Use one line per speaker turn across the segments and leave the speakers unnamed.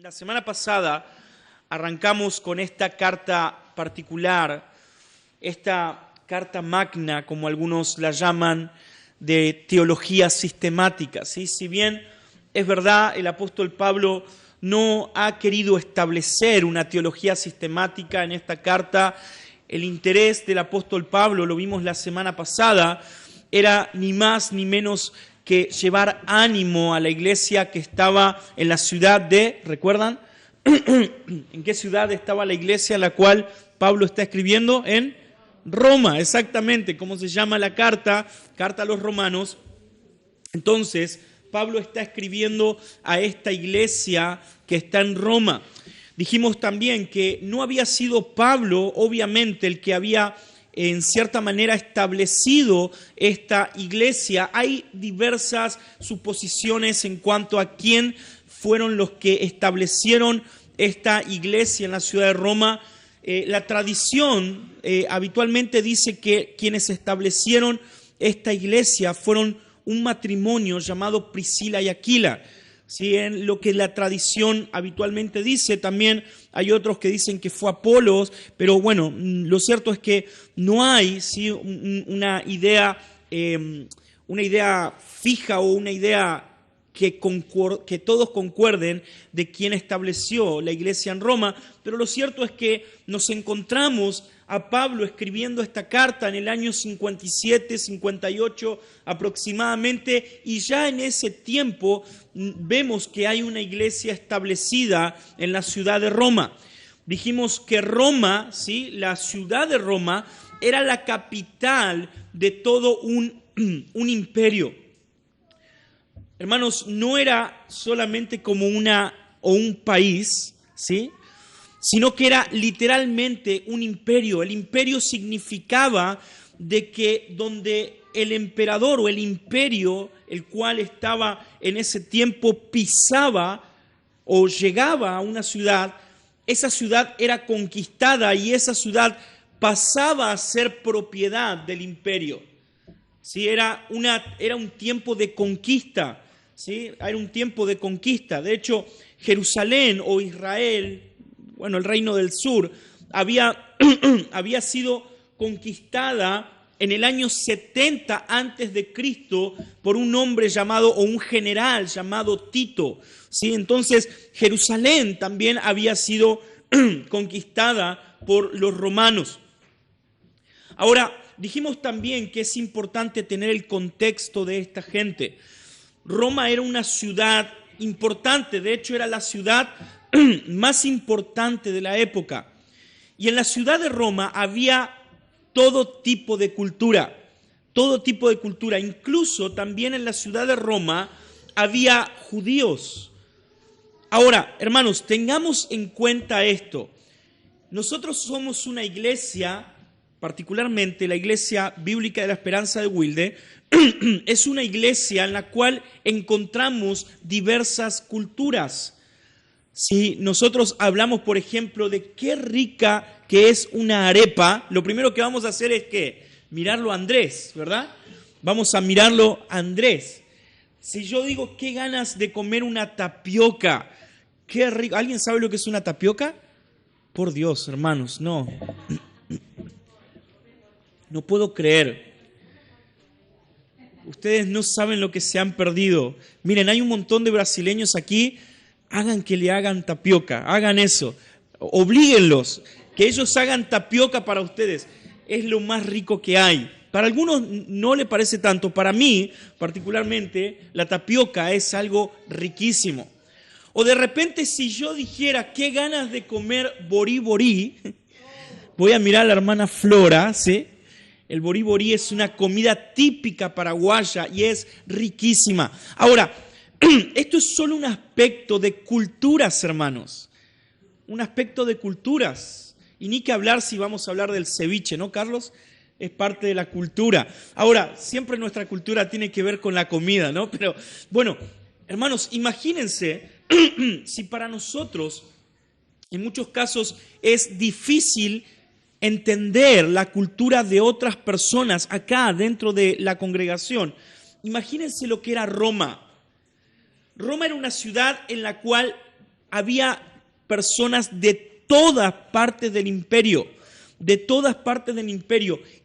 La semana pasada arrancamos con esta carta particular, esta carta magna, como algunos la llaman, de teología sistemática, ¿sí? Si bien es verdad, el apóstol Pablo no ha querido establecer una teología sistemática en esta carta, el interés del apóstol Pablo, lo vimos la semana pasada, era ni más ni menos que llevar ánimo a la iglesia que estaba en la ciudad de, ¿recuerdan? ¿En qué ciudad estaba la iglesia a la cual Pablo está escribiendo? En Roma, exactamente. ¿Cómo se llama la carta? Carta a los romanos. Entonces, Pablo está escribiendo a esta iglesia que está en Roma. Dijimos también que no había sido Pablo, obviamente, el que había en cierta manera establecido esta iglesia. Hay diversas suposiciones en cuanto a quién fueron los que establecieron esta iglesia en la ciudad de Roma. La tradición habitualmente dice que quienes establecieron esta iglesia fueron un matrimonio llamado Priscila y Aquila. ¿Sí? En lo que la tradición habitualmente dice, también hay otros que dicen que fue Apolos, pero bueno, lo cierto es que no hay, ¿sí?, una idea fija o una idea que todos concuerden de quién estableció la iglesia en Roma, pero lo cierto es que nos encontramos a Pablo escribiendo esta carta en el año 57, 58 aproximadamente, y ya en ese tiempo vemos que hay una iglesia establecida en la ciudad de Roma. Dijimos que Roma, ¿sí?, la ciudad de Roma, era la capital de todo un imperio. Hermanos, no era solamente como un país, ¿sí?, sino que era literalmente un imperio. El imperio significaba de que donde el emperador o el imperio, el cual estaba en ese tiempo, pisaba o llegaba a una ciudad, esa ciudad era conquistada y esa ciudad pasaba a ser propiedad del imperio. ¿Sí? Era un tiempo de conquista, ¿sí? Era un tiempo de conquista. De hecho, Jerusalén o Israel, bueno, el reino del sur, había sido conquistada en el año 70 antes de Cristo por un hombre llamado, o un general llamado Tito, ¿sí? Entonces, Jerusalén también había sido conquistada por los romanos. Ahora, dijimos también que es importante tener el contexto de esta gente. Roma era una ciudad importante, de hecho era la ciudad más importante de la época. Y en la ciudad de Roma había todo tipo de cultura, incluso también en la ciudad de Roma había judíos. Ahora, hermanos, tengamos en cuenta esto. Nosotros somos una iglesia, particularmente la Iglesia Bíblica de la Esperanza de Wilde, es una iglesia en la cual encontramos diversas culturas. Si nosotros hablamos, por ejemplo, de qué rica que es una arepa, lo primero que vamos a hacer es ¿qué? Mirarlo a Andrés, ¿verdad? Vamos a mirarlo a Andrés. Si yo digo qué ganas de comer una tapioca, qué rico. ¿Alguien sabe lo que es una tapioca? Por Dios, hermanos, no. No puedo creer. Ustedes no saben lo que se han perdido. Miren, hay un montón de brasileños aquí. Hagan que le hagan tapioca, hagan eso. Oblíguenlos, que ellos hagan tapioca para ustedes. Es lo más rico que hay. Para algunos no le parece tanto. Para mí, particularmente, la tapioca es algo riquísimo. O de repente, si yo dijera, qué ganas de comer borí borí, voy a mirar a la hermana Flora, ¿sí? El borí borí es una comida típica paraguaya y es riquísima. Ahora, esto es solo un aspecto de culturas, hermanos. Un aspecto de culturas. Y ni que hablar si vamos a hablar del ceviche, ¿no, Carlos? Es parte de la cultura. Ahora, siempre nuestra cultura tiene que ver con la comida, ¿no? Pero, bueno, hermanos, imagínense si para nosotros, en muchos casos, es difícil entender la cultura de otras personas acá dentro de la congregación. Imagínense lo que era Roma. Roma era una ciudad en la cual había personas de todas partes del imperio,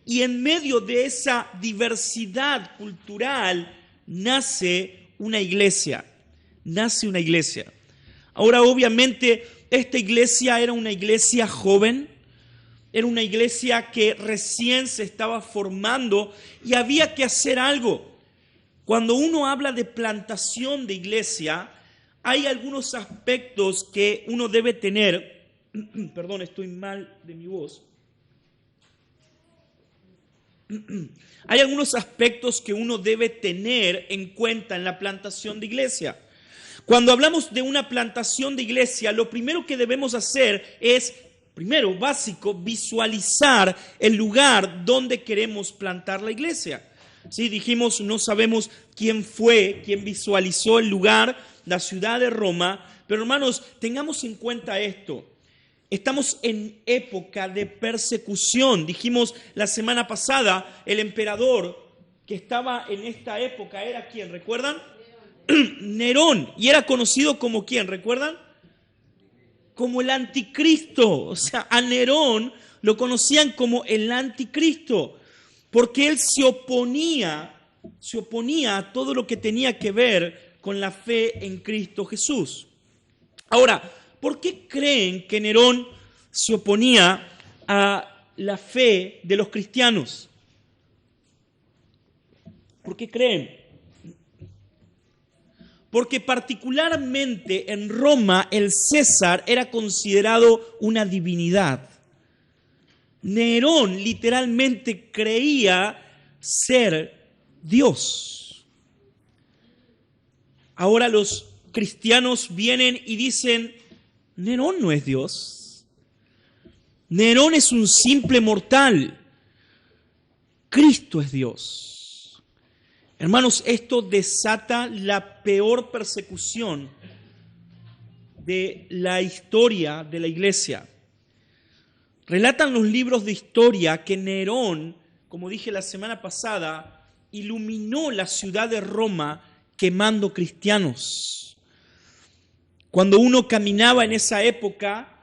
y en medio de esa diversidad cultural nace una iglesia. Ahora, obviamente, esta iglesia era una iglesia joven, era una iglesia que recién se estaba formando y había que hacer algo. Cuando uno habla de plantación de iglesia, hay algunos aspectos que uno debe tener. Perdón, estoy mal de mi voz. Hay algunos aspectos que uno debe tener en cuenta en la plantación de iglesia. Cuando hablamos de una plantación de iglesia, lo primero que debemos hacer es, primero, básico, visualizar el lugar donde queremos plantar la iglesia. Sí, dijimos, no sabemos quién visualizó el lugar, la ciudad de Roma, pero hermanos, tengamos en cuenta esto. Estamos en época de persecución. Dijimos la semana pasada, el emperador que estaba en esta época era ¿quién? ¿Recuerdan? Nerón. Y era conocido como ¿quién? ¿Recuerdan? Como el anticristo. O sea, a Nerón lo conocían como el anticristo, porque él se oponía a todo lo que tenía que ver con la fe en Cristo Jesús. Ahora, ¿por qué creen que Nerón se oponía a la fe de los cristianos? ¿Por qué creen? Porque particularmente en Roma el César era considerado una divinidad. Nerón literalmente creía ser Dios. Ahora los cristianos vienen y dicen, Nerón no es Dios. Nerón es un simple mortal. Cristo es Dios. Hermanos, esto desata la peor persecución de la historia de la iglesia. Relatan los libros de historia que Nerón, como dije la semana pasada, iluminó la ciudad de Roma quemando cristianos. Cuando uno caminaba en esa época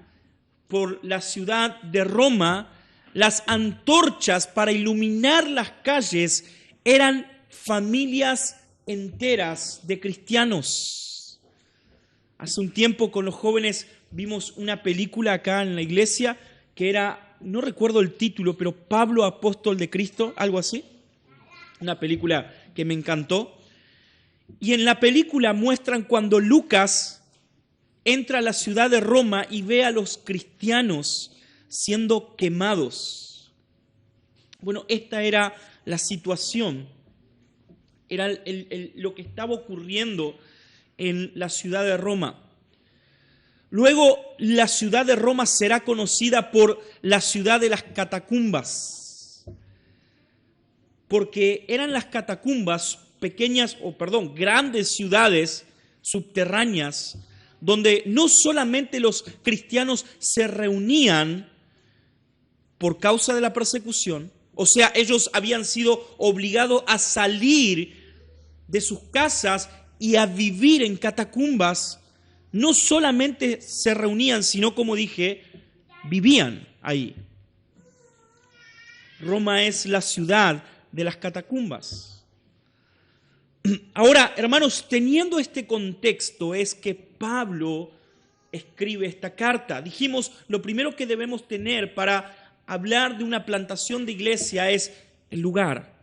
por la ciudad de Roma, las antorchas para iluminar las calles eran familias enteras de cristianos. Hace un tiempo con los jóvenes vimos una película acá en la iglesia que era, no recuerdo el título, pero Pablo, apóstol de Cristo, algo así. Una película que me encantó. Y en la película muestran cuando Lucas entra a la ciudad de Roma y ve a los cristianos siendo quemados. Bueno, esta era la situación, era lo que estaba ocurriendo en la ciudad de Roma. Luego, la ciudad de Roma será conocida por la ciudad de las catacumbas, porque eran las catacumbas grandes ciudades subterráneas, donde no solamente los cristianos se reunían por causa de la persecución, o sea, ellos habían sido obligados a salir de sus casas y a vivir en catacumbas. no solamente se reunían, sino, como dije, vivían ahí. Roma es la ciudad de las catacumbas. Ahora, hermanos, teniendo este contexto es que Pablo escribe esta carta. Dijimos, lo primero que debemos tener para hablar de una plantación de iglesia es el lugar.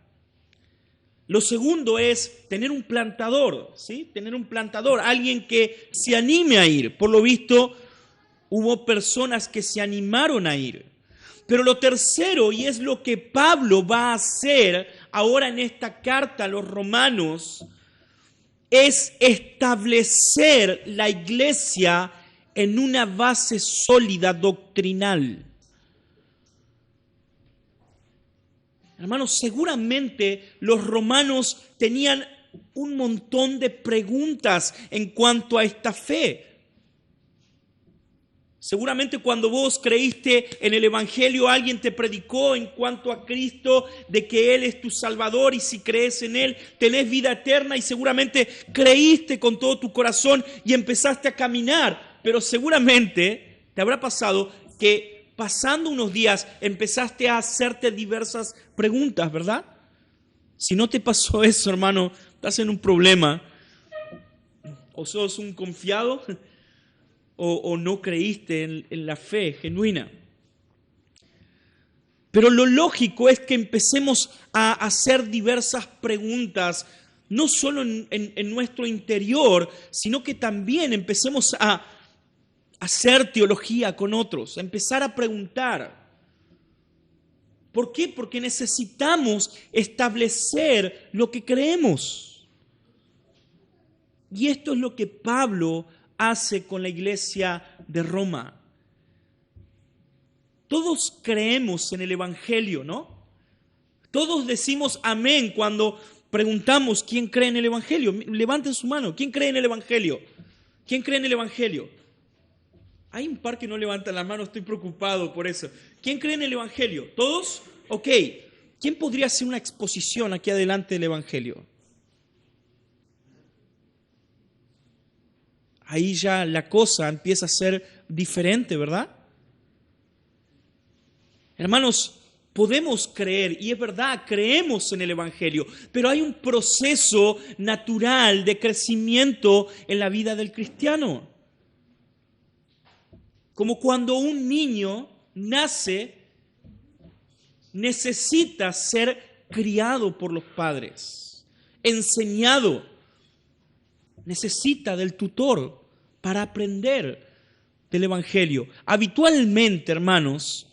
Lo segundo es tener un plantador, ¿sí? Tener un plantador, alguien que se anime a ir. Por lo visto, hubo personas que se animaron a ir. Pero lo tercero, y es lo que Pablo va a hacer ahora en esta carta a los romanos, es establecer la iglesia en una base sólida doctrinal. Hermanos, seguramente los romanos tenían un montón de preguntas en cuanto a esta fe. Seguramente cuando vos creíste en el Evangelio, alguien te predicó en cuanto a Cristo, de que Él es tu Salvador y si crees en Él tenés vida eterna y seguramente creíste con todo tu corazón y empezaste a caminar. Pero seguramente te habrá pasado que pasando unos días empezaste a hacerte diversas preguntas, ¿verdad? Si no te pasó eso, hermano, estás en un problema. O sos un confiado o no creíste en la fe genuina. Pero lo lógico es que empecemos a hacer diversas preguntas, no solo en nuestro interior, sino que también empecemos a hacer teología con otros, a empezar a preguntar. ¿Por qué? Porque necesitamos establecer lo que creemos. Y esto es lo que Pablo hace con la iglesia de Roma. Todos creemos en el Evangelio, ¿no? Todos decimos amén cuando preguntamos quién cree en el Evangelio. Levanten su mano. ¿Quién cree en el Evangelio? ¿Quién cree en el Evangelio? Hay un par que no levantan la mano, estoy preocupado por eso. ¿Quién cree en el Evangelio? ¿Todos? Ok. ¿Quién podría hacer una exposición aquí adelante del Evangelio? Ahí ya la cosa empieza a ser diferente, ¿verdad? Hermanos, podemos creer, y es verdad, creemos en el Evangelio, pero hay un proceso natural de crecimiento en la vida del cristiano. Como cuando un niño nace, necesita ser criado por los padres, enseñado, necesita del tutor para aprender del Evangelio. Habitualmente, hermanos,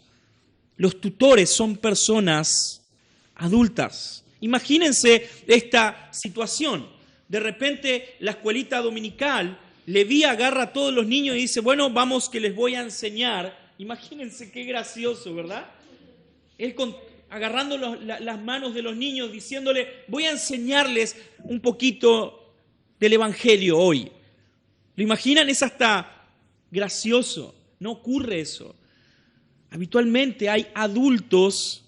los tutores son personas adultas. Imagínense esta situación. De repente, la escuelita dominical, Leví agarra a todos los niños y dice, bueno, vamos que les voy a enseñar. Imagínense qué gracioso, ¿verdad? Él agarrando las manos de los niños, diciéndole, voy a enseñarles un poquito del Evangelio hoy. ¿Lo imaginan? Es hasta gracioso. No ocurre eso. Habitualmente hay adultos,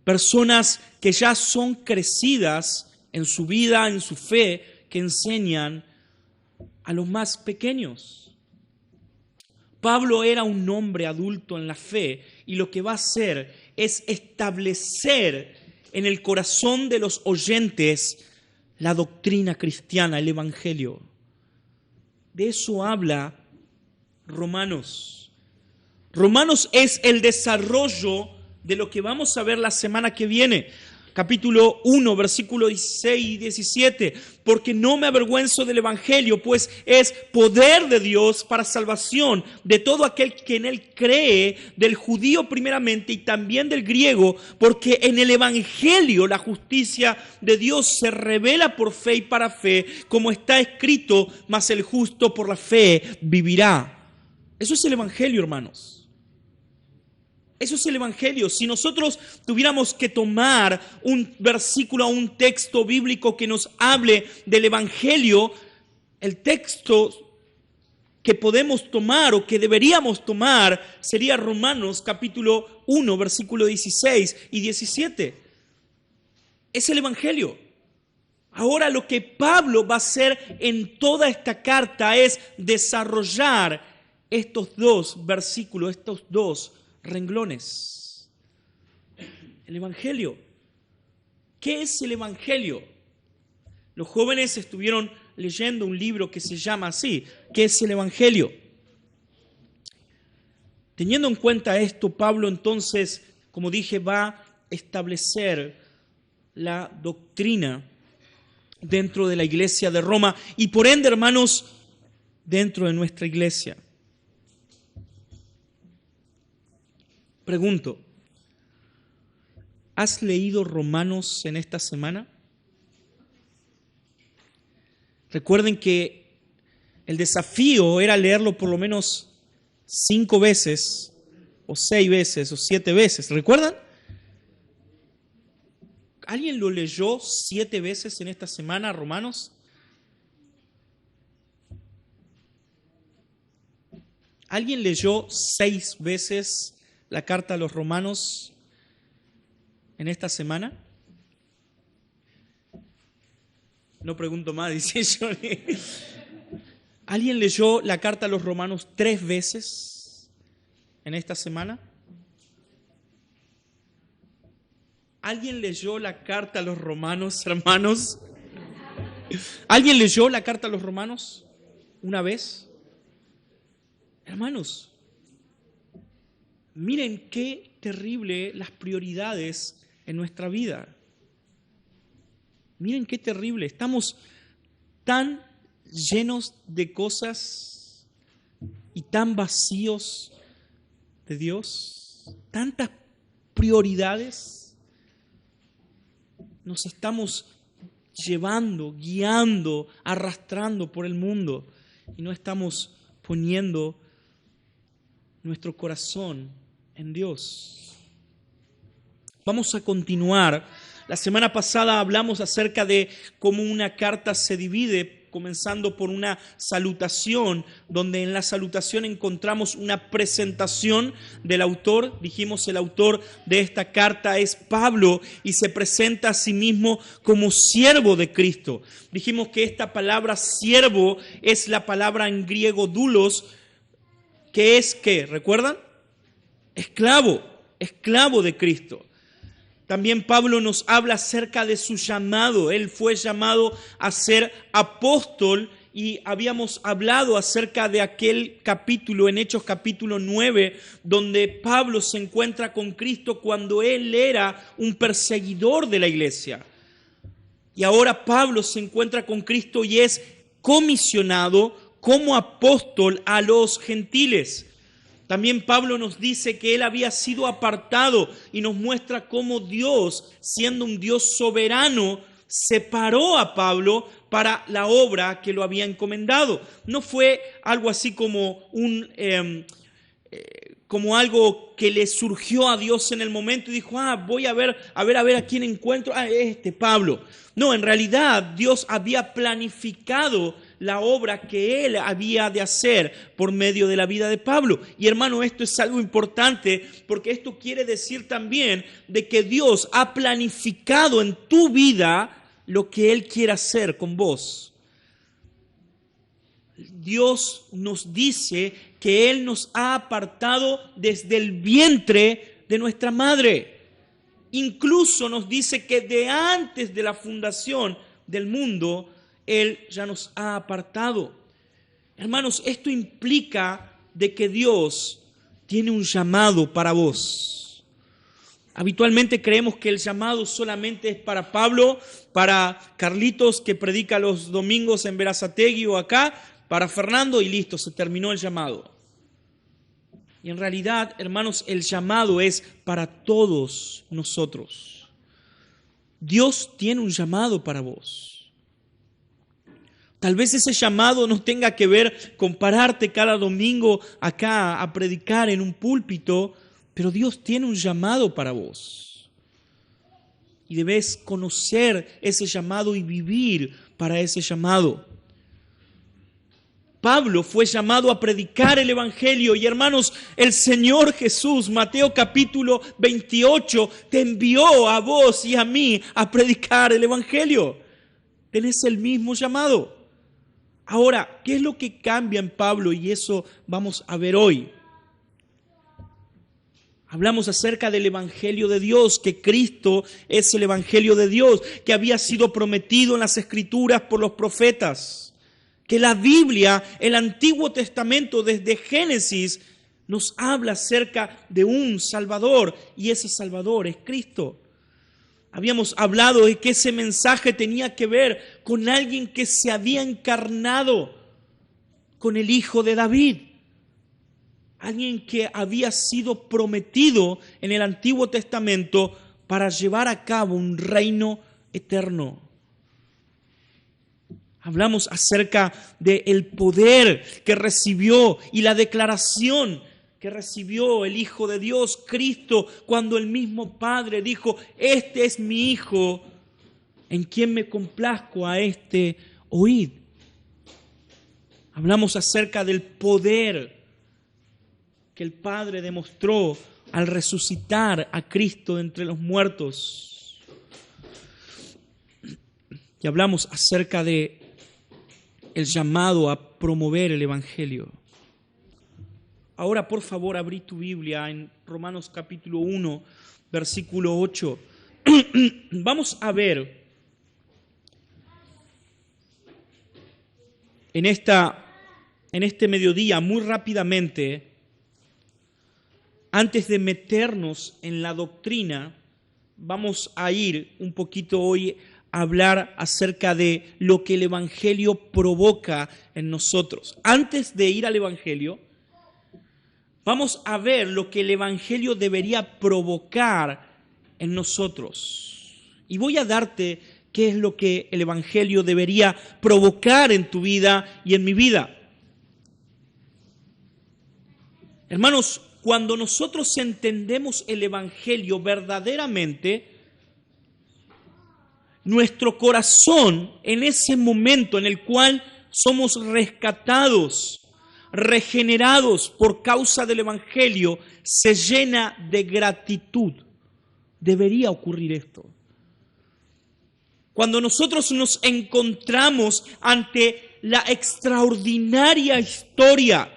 personas que ya son crecidas en su vida, en su fe, que enseñan a los más pequeños. Pablo era un hombre adulto en la fe y lo que va a hacer es establecer en el corazón de los oyentes la doctrina cristiana, el Evangelio. De eso habla Romanos. Romanos es el desarrollo de lo que vamos a ver la semana que viene. Capítulo 1, versículo 16 y 17. Porque no me avergüenzo del Evangelio, pues es poder de Dios para salvación de todo aquel que en él cree, del judío primeramente y también del griego, porque en el Evangelio la justicia de Dios se revela por fe y para fe, como está escrito, mas el justo por la fe vivirá. Eso es el Evangelio, hermanos. Eso es el Evangelio. Si nosotros tuviéramos que tomar un versículo o un texto bíblico que nos hable del Evangelio, el texto que podemos tomar o que deberíamos tomar sería Romanos capítulo 1, versículo 16 y 17. Es el Evangelio. Ahora lo que Pablo va a hacer en toda esta carta es desarrollar estos dos versículos, estos dos renglones. El Evangelio. ¿Qué es el Evangelio? Los jóvenes estuvieron leyendo un libro que se llama así, ¿qué es el Evangelio? Teniendo en cuenta esto, Pablo entonces, como dije, va a establecer la doctrina dentro de la iglesia de Roma y por ende, hermanos, dentro de nuestra iglesia. Pregunto, ¿has leído Romanos en esta semana? Recuerden que el desafío era leerlo por lo menos 5 veces, o 6 veces, o 7 veces. ¿Recuerdan? ¿Alguien lo leyó 7 veces en esta semana, Romanos? ¿Alguien leyó 6 veces la carta a los Romanos en esta semana? No pregunto más, dice Johnny. ¿Alguien leyó la carta a los Romanos 3 veces en esta semana? ¿Alguien leyó la carta a los Romanos, hermanos? ¿Alguien leyó la carta a los Romanos una vez? Hermanos, miren qué terrible las prioridades en nuestra vida. Miren qué terrible. Estamos tan llenos de cosas y tan vacíos de Dios. Tantas prioridades. Nos estamos llevando, guiando, arrastrando por el mundo y no estamos poniendo nuestro corazón en Dios. Vamos a continuar. La semana pasada hablamos acerca de cómo una carta se divide, comenzando por una salutación, donde en la salutación encontramos una presentación del autor. Dijimos, el autor de esta carta es Pablo y se presenta a sí mismo como siervo de Cristo. Dijimos que esta palabra siervo es la palabra en griego doulos, que es, ¿qué? ¿Recuerdan? Esclavo de Cristo. También Pablo nos habla acerca de su llamado. Él fue llamado a ser apóstol y habíamos hablado acerca de aquel capítulo en Hechos capítulo 9, donde Pablo se encuentra con Cristo cuando él era un perseguidor de la iglesia. Y ahora Pablo se encuentra con Cristo y es comisionado como apóstol a los gentiles. También Pablo nos dice que él había sido apartado y nos muestra cómo Dios, siendo un Dios soberano, separó a Pablo para la obra que lo había encomendado. No fue algo así como como algo que le surgió a Dios en el momento y dijo, voy a ver a quién encuentro, Pablo. No, en realidad Dios había planificado la obra que él había de hacer por medio de la vida de Pablo. Y hermano, esto es algo importante porque esto quiere decir también de que Dios ha planificado en tu vida lo que Él quiere hacer con vos. Dios nos dice que Él nos ha apartado desde el vientre de nuestra madre. Incluso nos dice que de antes de la fundación del mundo, Él ya nos ha apartado. Hermanos, esto implica de que Dios tiene un llamado para vos. Habitualmente creemos que el llamado solamente es para Pablo, para Carlitos que predica los domingos en Berazategui o acá, para Fernando y listo, se terminó el llamado. Y en realidad, hermanos, el llamado es para todos nosotros. Dios tiene un llamado para vos. Tal vez ese llamado no tenga que ver con pararte cada domingo acá a predicar en un púlpito, pero Dios tiene un llamado para vos. Y debes conocer ese llamado y vivir para ese llamado. Pablo fue llamado a predicar el Evangelio y hermanos, el Señor Jesús, Mateo capítulo 28, te envió a vos y a mí a predicar el Evangelio. tenés el mismo llamado. Ahora, ¿qué es lo que cambia en Pablo? Y eso vamos a ver hoy. Hablamos acerca del Evangelio de Dios, que Cristo es el Evangelio de Dios, que había sido prometido en las Escrituras por los profetas, que la Biblia, el Antiguo Testamento, desde Génesis, nos habla acerca de un Salvador, y ese Salvador es Cristo. Habíamos hablado de que ese mensaje tenía que ver con alguien que se había encarnado, con el Hijo de David. Alguien que había sido prometido en el Antiguo Testamento para llevar a cabo un reino eterno. Hablamos acerca del poder que recibió y la declaración que recibió el Hijo de Dios, Cristo, cuando el mismo Padre dijo: este es mi Hijo, en quien me complazco, a este oíd. Hablamos acerca del poder que el Padre demostró al resucitar a Cristo de entre los muertos. Y hablamos acerca de el llamado a promover el Evangelio. Ahora, por favor, abrí tu Biblia en Romanos capítulo 1, versículo 8. Vamos a ver en este mediodía, muy rápidamente, antes de meternos en la doctrina, vamos a ir un poquito hoy a hablar acerca de lo que el Evangelio provoca en nosotros. Antes de ir al Evangelio, vamos a ver lo que el Evangelio debería provocar en nosotros. Y voy a darte qué es lo que el Evangelio debería provocar en tu vida y en mi vida. Hermanos, cuando nosotros entendemos el Evangelio verdaderamente, nuestro corazón, en ese momento en el cual somos rescatados, regenerados por causa del Evangelio, se llena de gratitud. Debería ocurrir esto. Cuando nosotros nos encontramos ante la extraordinaria historia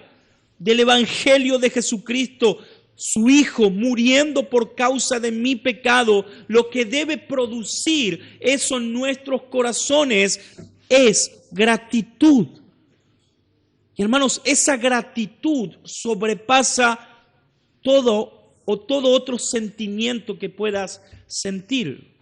del Evangelio de Jesucristo, su Hijo muriendo por causa de mi pecado, lo que debe producir eso en nuestros corazones es gratitud. Y hermanos, esa gratitud sobrepasa todo otro sentimiento que puedas sentir.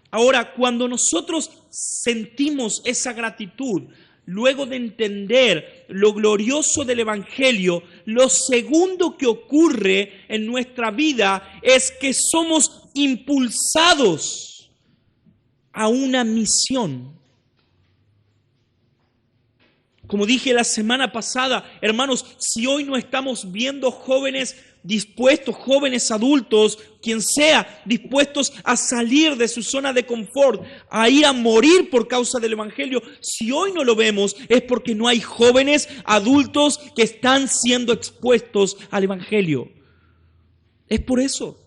Ahora, cuando nosotros sentimos esa gratitud, luego de entender lo glorioso del Evangelio, lo segundo que ocurre en nuestra vida es que somos impulsados a una misión. Como dije la semana pasada, hermanos, si hoy no estamos viendo jóvenes dispuestos, jóvenes adultos, quien sea, dispuestos a salir de su zona de confort, a ir a morir por causa del Evangelio, si hoy no lo vemos es porque no hay jóvenes adultos que están siendo expuestos al Evangelio. Es por eso.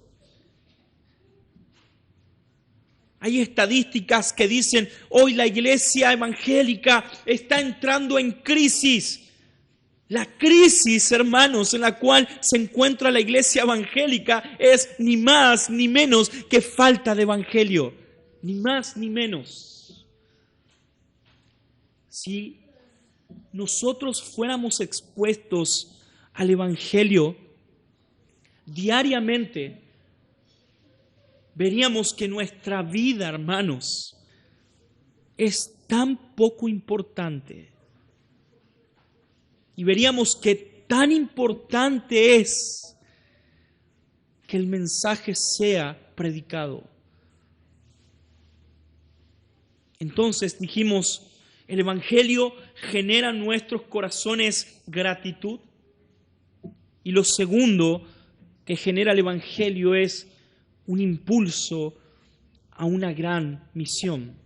Hay estadísticas que dicen, hoy la iglesia evangélica está entrando en crisis. La crisis, hermanos, en la cual se encuentra la iglesia evangélica es ni más ni menos que falta de evangelio. Ni más ni menos. Si nosotros fuéramos expuestos al evangelio diariamente, veríamos que nuestra vida, hermanos, es tan poco importante. Y veríamos que tan importante es que el mensaje sea predicado. Entonces dijimos, el Evangelio genera en nuestros corazones gratitud. Y lo segundo que genera el Evangelio es un impulso a una gran misión.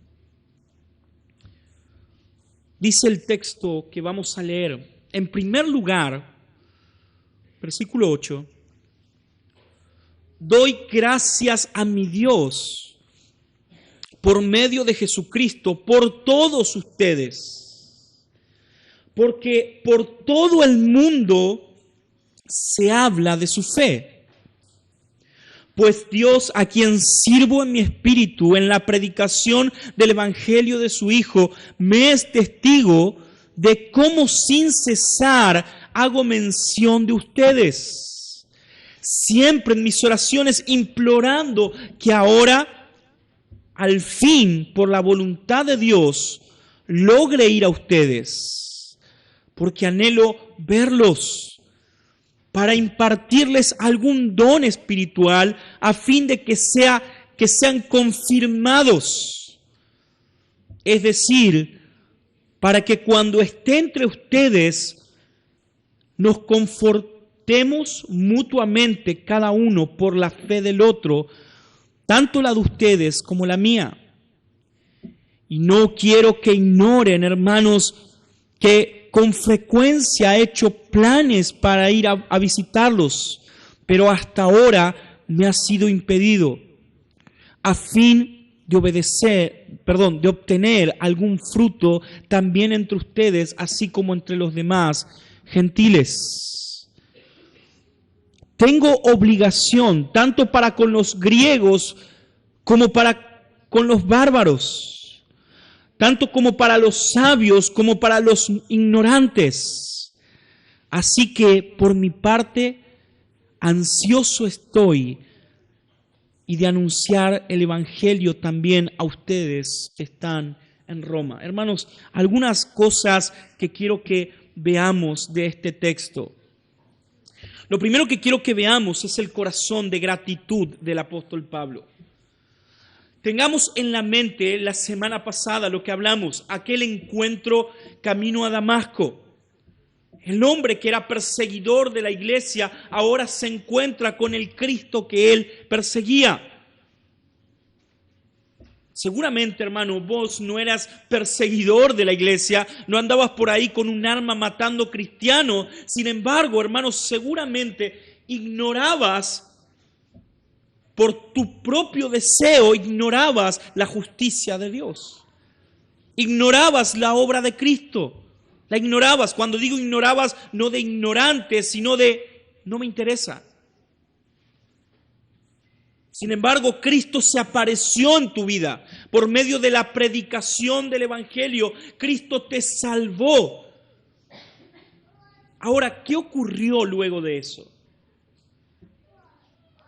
Dice el texto que vamos a leer, en primer lugar, versículo 8, doy gracias a mi Dios por medio de Jesucristo, por todos ustedes. Porque por todo el mundo se habla de su fe. Pues Dios, a quien sirvo en mi espíritu, en la predicación del Evangelio de su Hijo, me es testigo de cómo sin cesar hago mención de ustedes. Siempre en mis oraciones implorando que ahora, al fin, por la voluntad de Dios, logre ir a ustedes. Porque anhelo verlos para impartirles algún don espiritual a fin de que sean confirmados. Es decir, para que cuando esté entre ustedes nos confortemos mutuamente cada uno por la fe del otro, tanto la de ustedes como la mía. Y no quiero que ignoren, hermanos, que con frecuencia he hecho planes para ir a visitarlos, pero hasta ahora me ha sido impedido, a fin de obtener algún fruto también entre ustedes, así como entre los demás gentiles. Tengo obligación tanto para con los griegos como para con los bárbaros, tanto como para los sabios como para los ignorantes. Así que por mi parte, ansioso estoy y de anunciar el Evangelio también a ustedes que están en Roma. Hermanos, algunas cosas que quiero que veamos de este texto. Lo primero que quiero que veamos es el corazón de gratitud del apóstol Pablo. Tengamos en la mente la semana pasada lo que hablamos, aquel encuentro camino a Damasco. El hombre que era perseguidor de la iglesia ahora se encuentra con el Cristo que él perseguía. Seguramente, hermano, vos no eras perseguidor de la iglesia, no andabas por ahí con un arma matando cristianos. Sin embargo, hermano, seguramente ignorabas, por tu propio deseo, ignorabas la justicia de Dios. Ignorabas la obra de Cristo. La ignorabas. Cuando digo ignorabas, no de ignorante, sino de no me interesa. Sin embargo, Cristo se apareció en tu vida por medio de la predicación del Evangelio. Cristo te salvó. Ahora, ¿qué ocurrió luego de eso?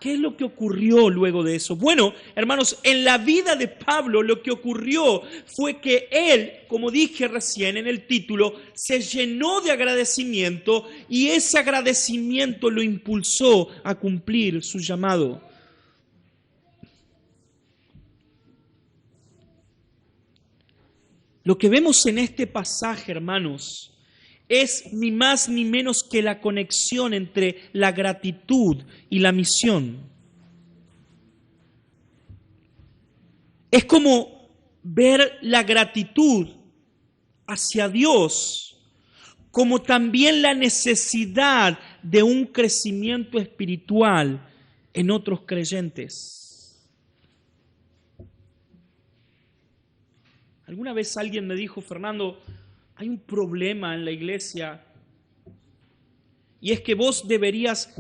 ¿Qué es lo que ocurrió luego de eso? Bueno, hermanos, en la vida de Pablo lo que ocurrió fue que él, como dije recién en el título, se llenó de agradecimiento y ese agradecimiento lo impulsó a cumplir su llamado. Lo que vemos en este pasaje, hermanos, es ni más ni menos que la conexión entre la gratitud y la misión. Es como ver la gratitud hacia Dios, como también la necesidad de un crecimiento espiritual en otros creyentes. Alguna vez alguien me dijo, Fernando, hay un problema en la iglesia y es que vos deberías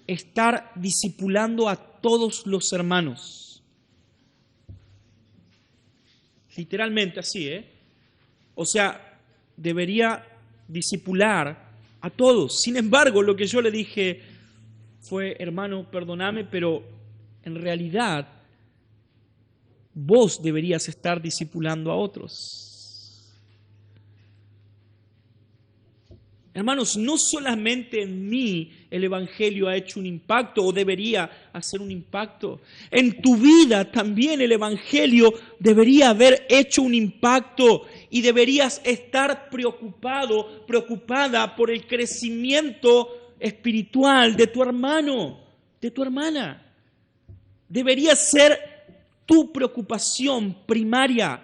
estar discipulando a todos los hermanos. Literalmente así, O sea, debería discipular a todos. Sin embargo, lo que yo le dije fue, hermano, perdóname, pero en realidad vos deberías estar discipulando a otros. Hermanos, no solamente en mí el Evangelio ha hecho un impacto o debería hacer un impacto. En tu vida también el Evangelio debería haber hecho un impacto y deberías estar preocupado, preocupada por el crecimiento espiritual de tu hermano, de tu hermana. Debería ser tu preocupación primaria.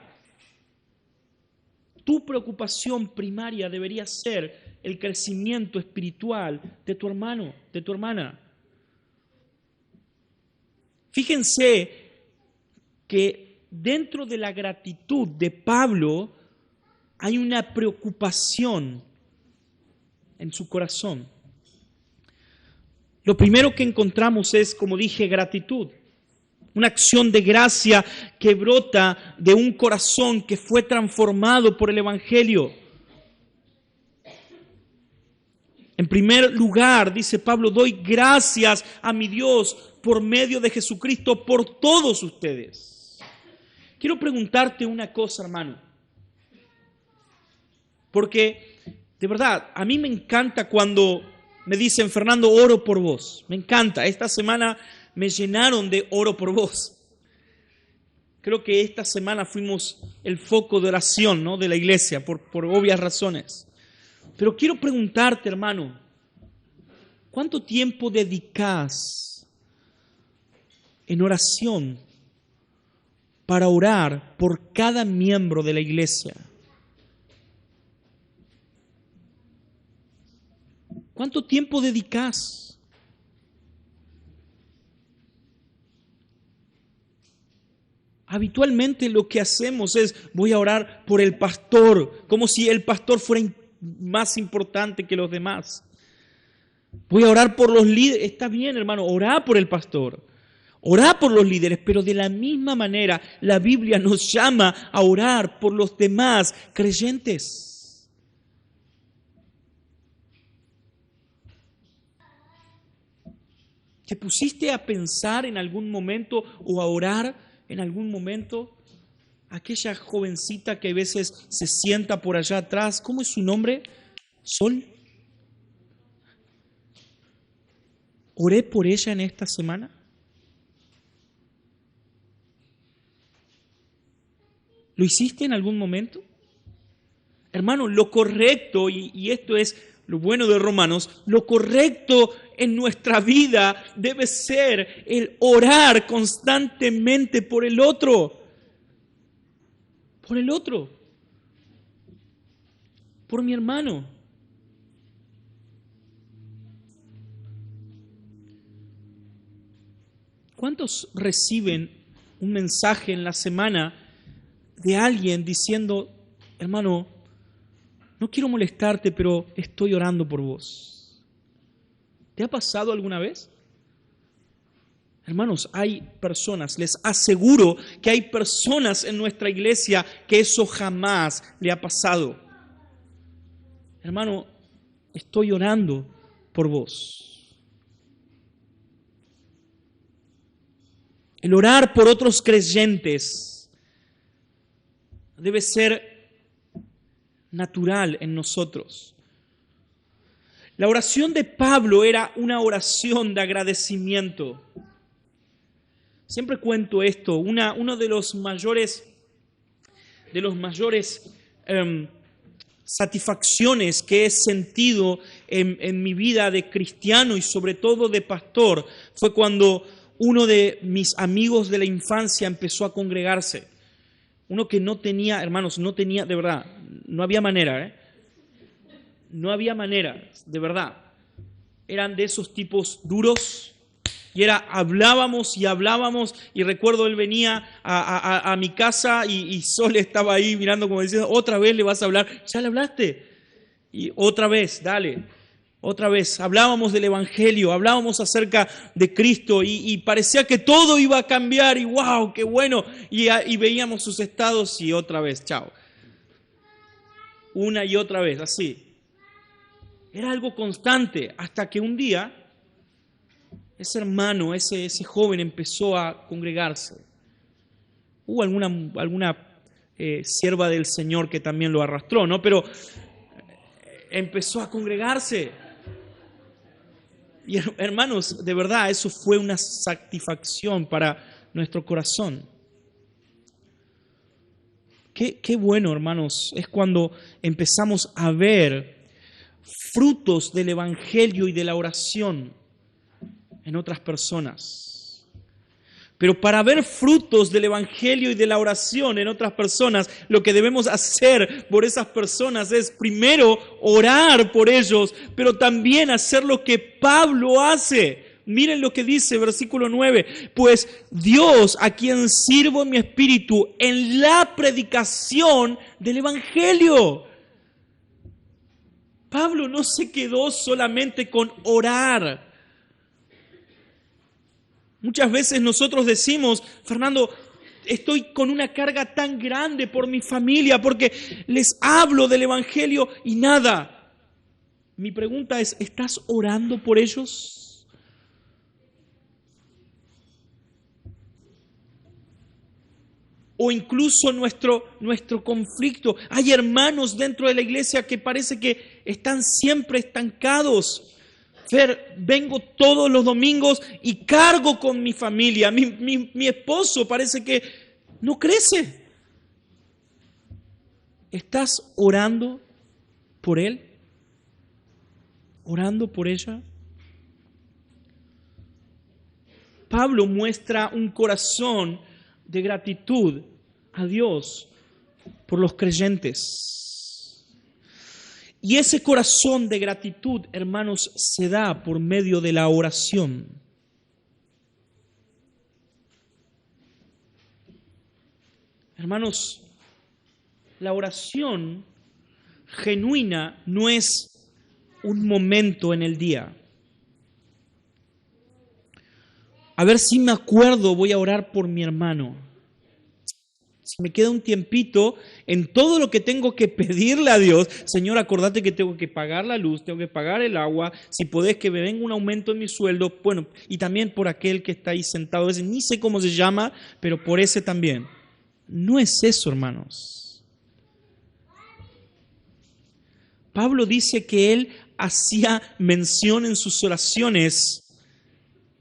Tu preocupación primaria debería ser el crecimiento espiritual de tu hermano, de tu hermana. Fíjense que dentro de la gratitud de Pablo hay una preocupación en su corazón. Lo primero que encontramos es, como dije, gratitud. Una acción de gracia que brota de un corazón que fue transformado por el Evangelio. En primer lugar, dice Pablo, doy gracias a mi Dios por medio de Jesucristo por todos ustedes. Quiero preguntarte una cosa, hermano. Porque, de verdad, a mí me encanta cuando me dicen, Fernando, oro por vos. Me encanta. Esta semana me llenaron de oro por vos. Creo que esta semana fuimos el foco de oración, ¿no?, de la iglesia, por obvias razones. Pero quiero preguntarte, hermano, ¿cuánto tiempo dedicas en oración para orar por cada miembro de la iglesia? ¿Cuánto tiempo dedicas? Habitualmente lo que hacemos es, voy a orar por el pastor, como si el pastor fuera más importante que los demás. Voy a orar por los líderes. Está bien, hermano, orá por el pastor, orá por los líderes, pero de la misma manera la Biblia nos llama a orar por los demás creyentes. ¿Te pusiste a pensar en algún momento o a orar en algún momento? Aquella jovencita que a veces se sienta por allá atrás, ¿cómo es su nombre? Sol. ¿Oré por ella en esta semana? ¿Lo hiciste en algún momento? Hermano, lo correcto, y esto es lo bueno de Romanos, lo correcto en nuestra vida debe ser el orar constantemente por el otro. Por el otro. Por mi hermano. ¿Cuántos reciben un mensaje en la semana de alguien diciendo, hermano, no quiero molestarte, pero estoy orando por vos? ¿Te ha pasado alguna vez? Hermanos, hay personas, les aseguro que hay personas en nuestra iglesia que eso jamás le ha pasado. Hermano, estoy orando por vos. El orar por otros creyentes debe ser natural en nosotros. La oración de Pablo era una oración de agradecimiento. Siempre cuento esto, uno de los mayores satisfacciones que he sentido en mi vida de cristiano y sobre todo de pastor fue cuando uno de mis amigos de la infancia empezó a congregarse. Uno que no tenía, hermanos, no tenía, de verdad, no había manera, no había manera, de verdad. Eran de esos tipos duros. Y hablábamos y recuerdo él venía a mi casa y Sol estaba ahí mirando como diciendo, otra vez le vas a hablar, ¿ya le hablaste? Y otra vez, dale, otra vez, hablábamos del Evangelio, hablábamos acerca de Cristo y parecía que todo iba a cambiar y wow, qué bueno, y veíamos sus estados y otra vez, chao. Una y otra vez, así. Era algo constante hasta que un día ese hermano, ese joven empezó a congregarse. Hubo alguna sierva del Señor que también lo arrastró, ¿no? Pero empezó a congregarse. Y hermanos, de verdad, eso fue una satisfacción para nuestro corazón. Qué bueno, hermanos, es cuando empezamos a ver frutos del Evangelio y de la oración en otras personas. Pero para ver frutos del Evangelio y de la oración en otras personas, lo que debemos hacer por esas personas es primero orar por ellos, pero también hacer lo que Pablo hace, Miren lo que dice versículo 9. Pues Dios, a quien sirvo en mi espíritu en la predicación del Evangelio. Pablo no se quedó solamente con orar. Muchas veces nosotros decimos, Fernando, estoy con una carga tan grande por mi familia porque les hablo del Evangelio y nada. Mi pregunta es, ¿estás orando por ellos? O incluso nuestro conflicto. Hay hermanos dentro de la iglesia que parece que están siempre estancados. Fer, vengo todos los domingos y cargo con mi familia. Mi esposo parece que no crece. ¿Estás orando por él? ¿Orando por ella? Pablo muestra un corazón de gratitud a Dios por los creyentes. Y ese corazón de gratitud, hermanos, se da por medio de la oración. Hermanos, la oración genuina no es un momento en el día. A ver si me acuerdo, voy a orar por mi hermano. Si me queda un tiempito en todo lo que tengo que pedirle a Dios, Señor, acordate que tengo que pagar la luz, tengo que pagar el agua, si podés que me venga un aumento en mi sueldo, bueno, y también por aquel que está ahí sentado, a veces ni sé cómo se llama, pero por ese también. No es eso, hermanos. Pablo dice que él hacía mención en sus oraciones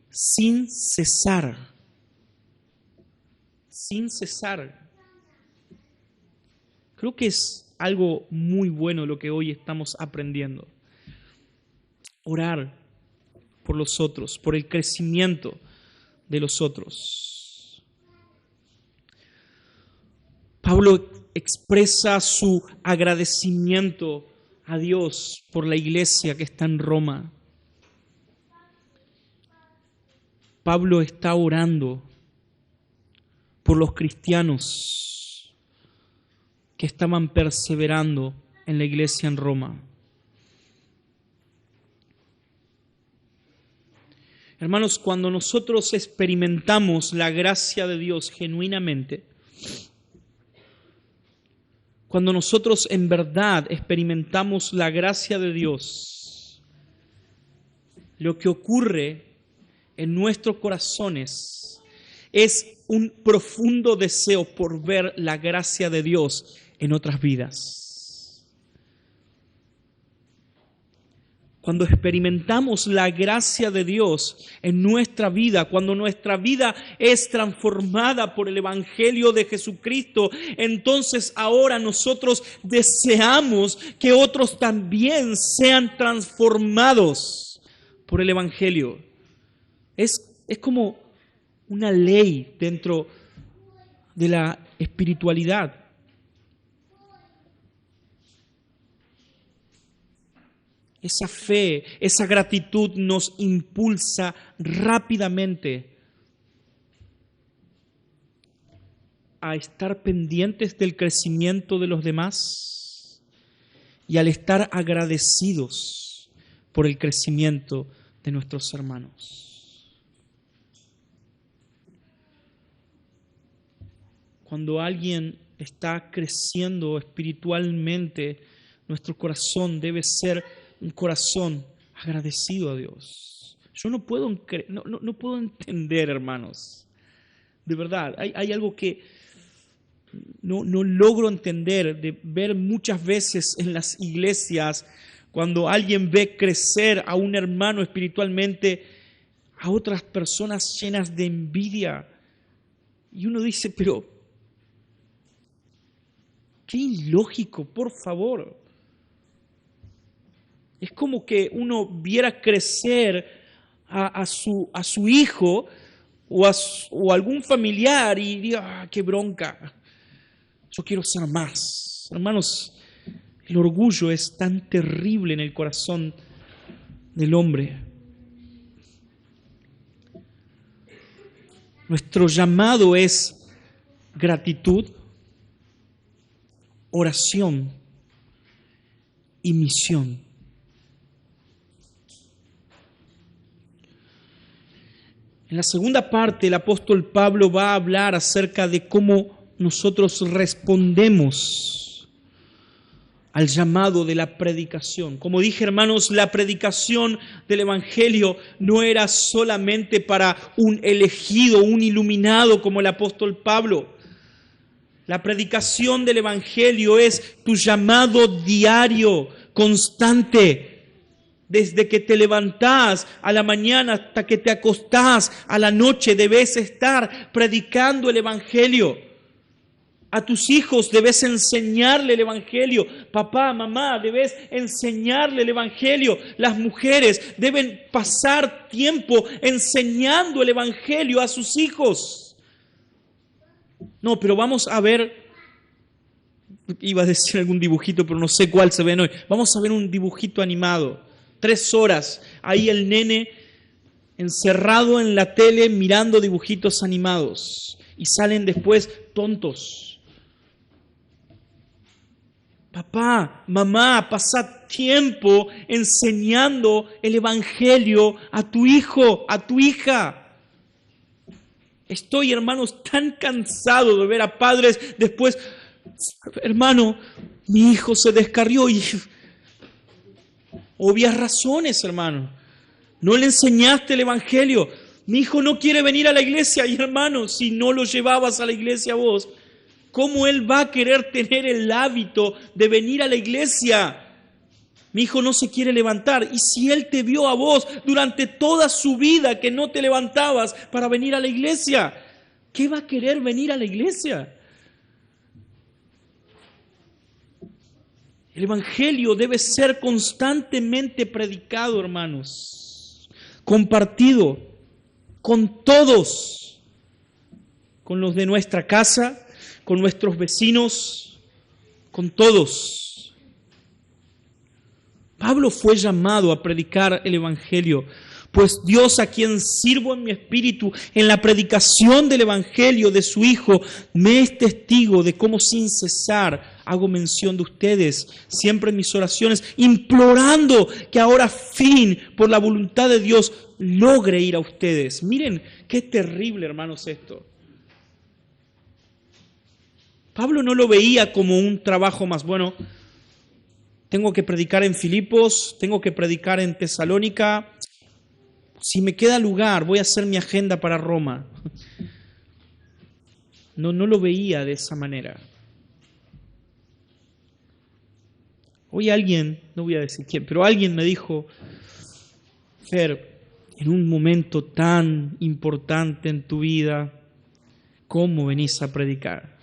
sin cesar. Sin cesar. Creo que es algo muy bueno lo que hoy estamos aprendiendo. Orar por los otros, por el crecimiento de los otros. Pablo expresa su agradecimiento a Dios por la iglesia que está en Roma. Pablo está orando por los cristianos que estaban perseverando en la iglesia en Roma. Hermanos, cuando nosotros experimentamos la gracia de Dios genuinamente, cuando nosotros en verdad experimentamos la gracia de Dios, lo que ocurre en nuestros corazones es un profundo deseo por ver la gracia de Dios en otras vidas. Cuando experimentamos la gracia de Dios en nuestra vida, cuando nuestra vida es transformada por el Evangelio de Jesucristo, entonces ahora nosotros deseamos que otros también sean transformados por el Evangelio. Es como una ley dentro de la espiritualidad. Esa fe, esa gratitud nos impulsa rápidamente a estar pendientes del crecimiento de los demás y al estar agradecidos por el crecimiento de nuestros hermanos. Cuando alguien está creciendo espiritualmente, nuestro corazón debe ser un corazón agradecido a Dios. Yo no puedo entender, hermanos. De verdad, hay algo que no logro entender, de ver muchas veces en las iglesias, cuando alguien ve crecer a un hermano espiritualmente, a otras personas llenas de envidia. Y uno dice, pero qué ilógico, por favor. Es como que uno viera crecer a su hijo o algún familiar y diga, qué bronca, yo quiero ser más. Hermanos, el orgullo es tan terrible en el corazón del hombre. Nuestro llamado es gratitud, oración y misión. En la segunda parte, el apóstol Pablo va a hablar acerca de cómo nosotros respondemos al llamado de la predicación. Como dije, hermanos, la predicación del Evangelio no era solamente para un elegido, un iluminado como el apóstol Pablo. La predicación del Evangelio es tu llamado diario, constante. Desde que te levantás a la mañana hasta que te acostás a la noche, debes estar predicando el Evangelio. A tus hijos debes enseñarle el Evangelio. Papá, mamá, debes enseñarle el Evangelio. Las mujeres deben pasar tiempo enseñando el Evangelio a sus hijos. No, pero vamos a ver, iba a decir algún dibujito, pero no sé cuál se ven hoy. Vamos a ver un dibujito animado. 3 horas, ahí el nene encerrado en la tele mirando dibujitos animados y salen después tontos. Papá, mamá, pasa tiempo enseñando el Evangelio a tu hijo, a tu hija. Estoy, hermanos, tan cansado de ver a padres después, hermano, mi hijo se descarrió y... Obvias razones, hermano. No le enseñaste el Evangelio. Mi hijo no quiere venir a la iglesia. Y hermano, si no lo llevabas a la iglesia vos, ¿cómo él va a querer tener el hábito de venir a la iglesia? Mi hijo no se quiere levantar. Y si él te vio a vos durante toda su vida que no te levantabas para venir a la iglesia, ¿qué va a querer venir a la iglesia? El Evangelio debe ser constantemente predicado, hermanos, compartido con todos, con los de nuestra casa, con nuestros vecinos, con todos. Pablo fue llamado a predicar el Evangelio, pues Dios, a quien sirvo en mi espíritu en la predicación del Evangelio de su Hijo, me es testigo de cómo sin cesar hago mención de ustedes, siempre en mis oraciones, implorando que ahora fin, por la voluntad de Dios, logre ir a ustedes. Miren qué terrible, hermanos, esto. Pablo no lo veía como un trabajo más. Bueno, tengo que predicar en Filipos, tengo que predicar en Tesalónica. Si me queda lugar, voy a hacer mi agenda para Roma. No lo veía de esa manera. Hoy alguien, no voy a decir quién, pero alguien me dijo, Fer, en un momento tan importante en tu vida, ¿cómo venís a predicar?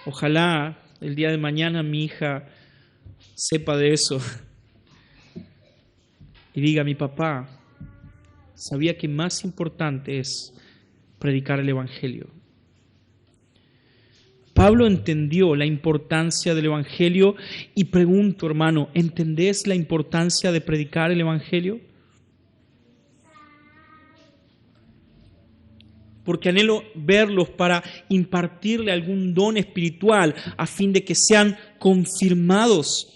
Ojalá el día de mañana mi hija sepa de eso y diga, mi papá sabía que más importante es predicar el Evangelio. Pablo entendió la importancia del Evangelio y pregunto, hermano, ¿entendés la importancia de predicar el Evangelio? Porque anhelo verlos para impartirle algún don espiritual a fin de que sean confirmados.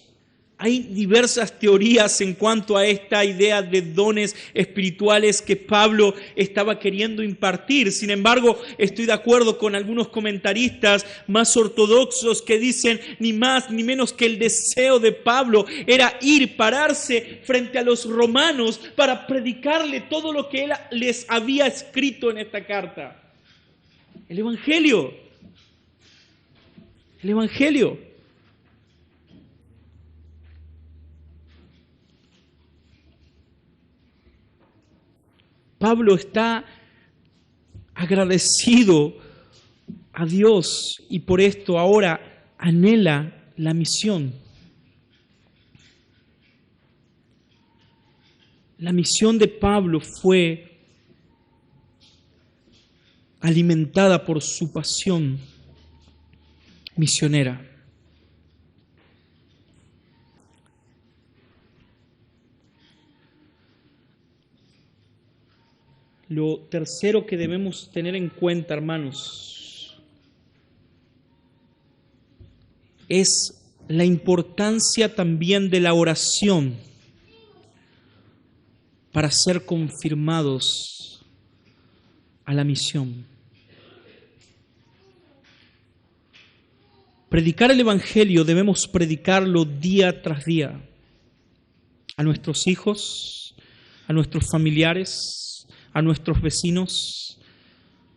Hay diversas teorías en cuanto a esta idea de dones espirituales que Pablo estaba queriendo impartir. Sin embargo, estoy de acuerdo con algunos comentaristas más ortodoxos que dicen ni más ni menos que el deseo de Pablo era ir, pararse frente a los romanos para predicarle todo lo que él les había escrito en esta carta. El Evangelio. El Evangelio. Pablo está agradecido a Dios y por esto ahora anhela la misión. La misión de Pablo fue alimentada por su pasión misionera. Lo tercero que debemos tener en cuenta, hermanos, es la importancia también de la oración para ser confirmados a la misión. Predicar el Evangelio debemos predicarlo día tras día a nuestros hijos, a nuestros familiares, a nuestros vecinos,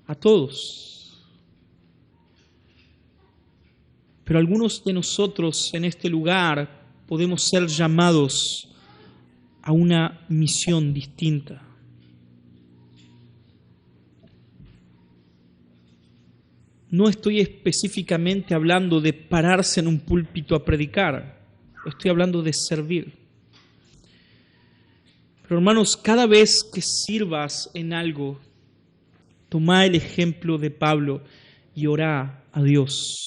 a todos. Pero algunos de nosotros en este lugar podemos ser llamados a una misión distinta. No estoy específicamente hablando de pararse en un púlpito a predicar, estoy hablando de servir. Pero hermanos, cada vez que sirvas en algo, toma el ejemplo de Pablo y orá a Dios.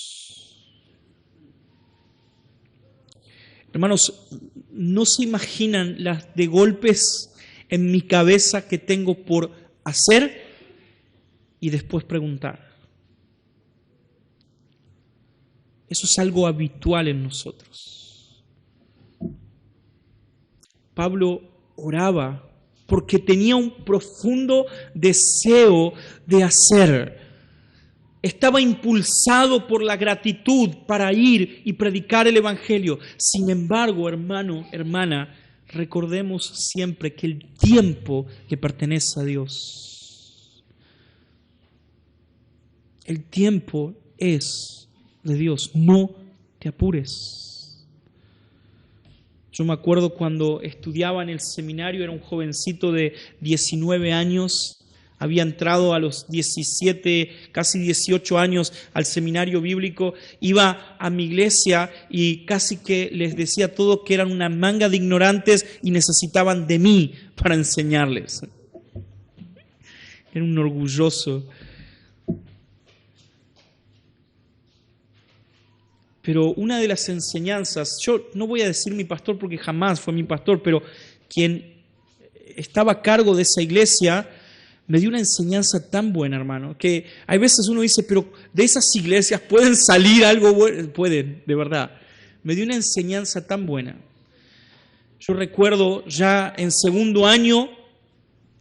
Hermanos, no se imaginan las de golpes en mi cabeza que tengo por hacer y después preguntar. Eso es algo habitual en nosotros. Pablo oraba porque tenía un profundo deseo de hacer. Estaba impulsado por la gratitud para ir y predicar el Evangelio. Sin embargo, hermano, hermana, recordemos siempre que el tiempo le pertenece a Dios. El tiempo es de Dios, no te apures. Yo me acuerdo cuando estudiaba en el seminario, era un jovencito de 19 años, había entrado a los 17, casi 18 años al seminario bíblico, iba a mi iglesia y casi que les decía a todos que eran una manga de ignorantes y necesitaban de mí para enseñarles. Era un orgulloso. Pero una de las enseñanzas, yo no voy a decir mi pastor porque jamás fue mi pastor, pero quien estaba a cargo de esa iglesia me dio una enseñanza tan buena, hermano, que hay veces uno dice, pero de esas iglesias pueden salir algo bueno. Pueden, de verdad. Me dio una enseñanza tan buena. Yo recuerdo ya en segundo año,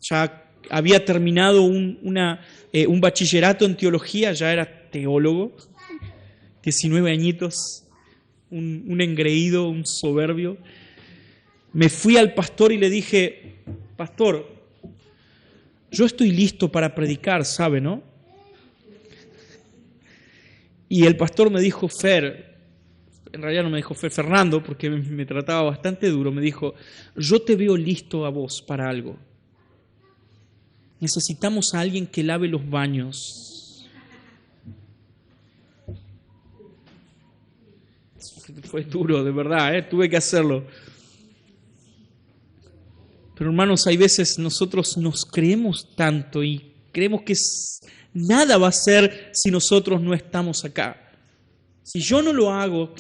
ya había terminado un bachillerato en teología, ya era teólogo. 19 añitos, un engreído, un soberbio. Me fui al pastor y le dije, pastor, yo estoy listo para predicar, ¿sabe, no? Y el pastor me dijo, Fer, en realidad no me dijo Fer, Fernando, porque me trataba bastante duro, me dijo, yo te veo listo a vos para algo. Necesitamos a alguien que lave los baños. Fue duro, de verdad, tuve que hacerlo. Pero hermanos, hay veces nosotros nos creemos tanto y creemos que nada va a ser si nosotros no estamos acá. Si yo no lo hago,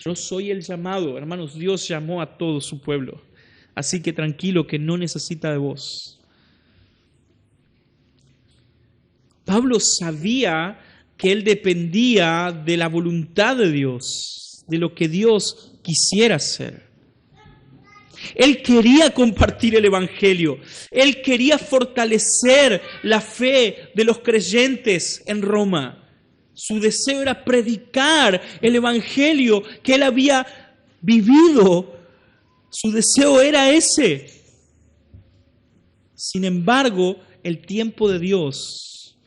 yo soy el llamado. Hermanos, Dios llamó a todo su pueblo. Así que tranquilo, que no necesita de vos. Pablo sabía que él dependía de la voluntad de Dios, de lo que Dios quisiera hacer. Él quería compartir el Evangelio, él quería fortalecer la fe de los creyentes en Roma. Su deseo era predicar el Evangelio que él había vivido. Su deseo era ese. Sin embargo, el tiempo de Dios